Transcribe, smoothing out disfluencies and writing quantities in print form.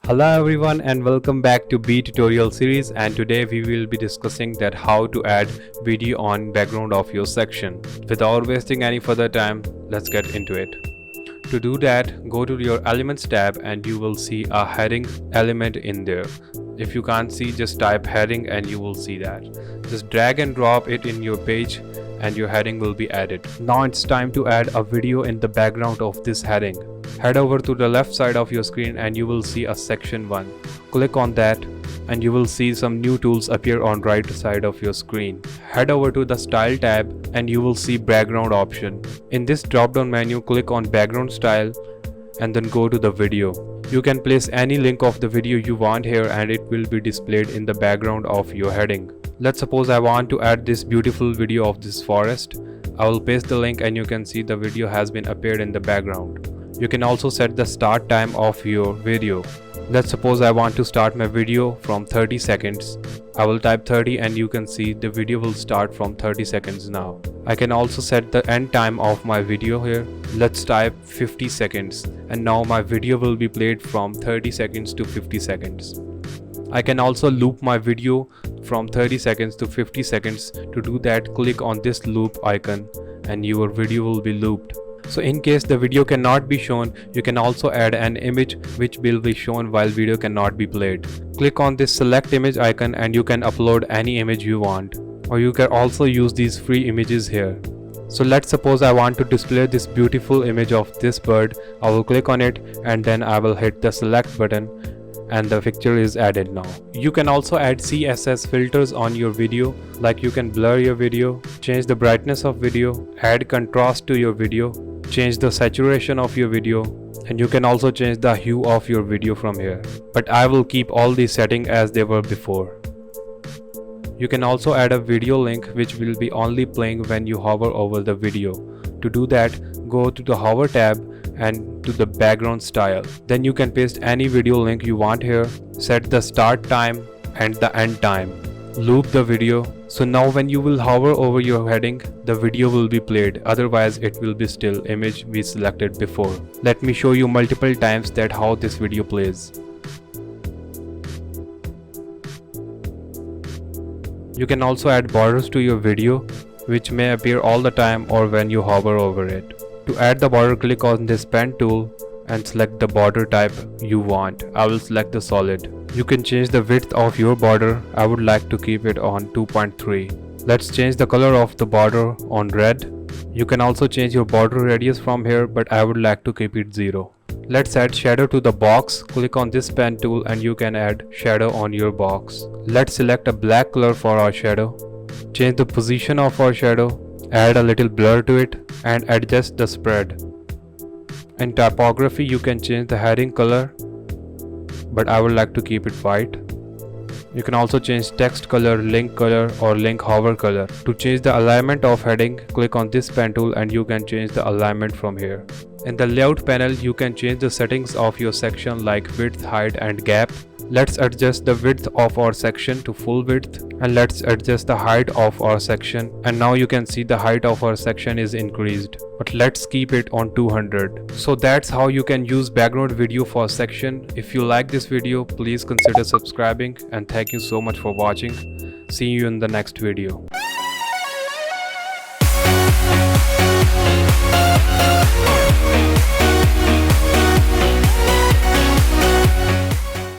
Hello everyone and welcome back to Beae tutorial series, and today we will be discussing that how to add video on background of your section. Without wasting any further time, let's get into it. To do that, go to your Elements tab and you will see a heading element in there. If you can't see, just type heading and you will see that. Just drag and drop it in your page and your heading will be added. Now it's time to add a video in the background of this heading. Head over to the left side of your screen and you will see a section 1. Click on that and you will see some new tools appear on right side of your screen. Head over to the Style tab and you will see background option. In this drop down menu, click on background style and then go to the video. You can place any link of the video you want here and it will be displayed in the background of your heading. Let's suppose I want to add this beautiful video of this forest. I will paste the link and you can see the video has been appeared in the background. You can also set the start time of your video. Let's suppose I want to start my video from 30 seconds. I will type 30 and you can see the video will start from 30 seconds now. I can also set the end time of my video here. Let's type 50 seconds and now my video will be played from 30 seconds to 50 seconds. I can also loop my video from 30 seconds to 50 seconds. To do that, click on this loop icon and your video will be looped. So in case the video cannot be shown, you can also add an image which will be shown while video cannot be played. Click on this select image icon and you can upload any image you want. Or you can also use these free images here. So let's suppose I want to display this beautiful image of this bird. I will click on it and then I will hit the select button and the picture is added now. You can also add CSS filters on your video, like you can blur your video, change the brightness of video, add contrast to your video, change the saturation of your video, and you can also change the hue of your video from here. But I will keep all these settings as they were before. You can also add a video link which will be only playing when you hover over the video. To do that, go to the hover tab and to the background style. Then you can paste any video link you want here, set the start time and the end time, loop the video. So now when you will hover over your heading, the video will be played, otherwise it will be still image we selected before. Let me show you multiple times that how this video plays. You can also add borders to your video which may appear all the time or when you hover over it. To add the border, click on this pen tool and select the border type you want. I will select the solid. You can change the width of your border. I would like to keep it on 2.3. Let's change the color of the border on red. You can also change your border radius from here, but I would like to keep it 0. Let's add shadow to the box. Click on this pen tool and you can add shadow on your box. Let's select a black color for our shadow. Change the position of our shadow. Add a little blur to it and adjust the spread. In typography, you can change the heading color, but I would like to keep it white. You can also change text color, link color or link hover color. To change the alignment of heading, click on this pen tool and you can change the alignment from here. In the layout panel, you can change the settings of your section like width, height and gap. Let's adjust the width of our section to full width and let's adjust the height of our section, and now you can see the height of our section is increased, but let's keep it on 200. So that's how you can use background video for a section. If you like this video, please consider subscribing and thank you so much for watching. See you in the next video.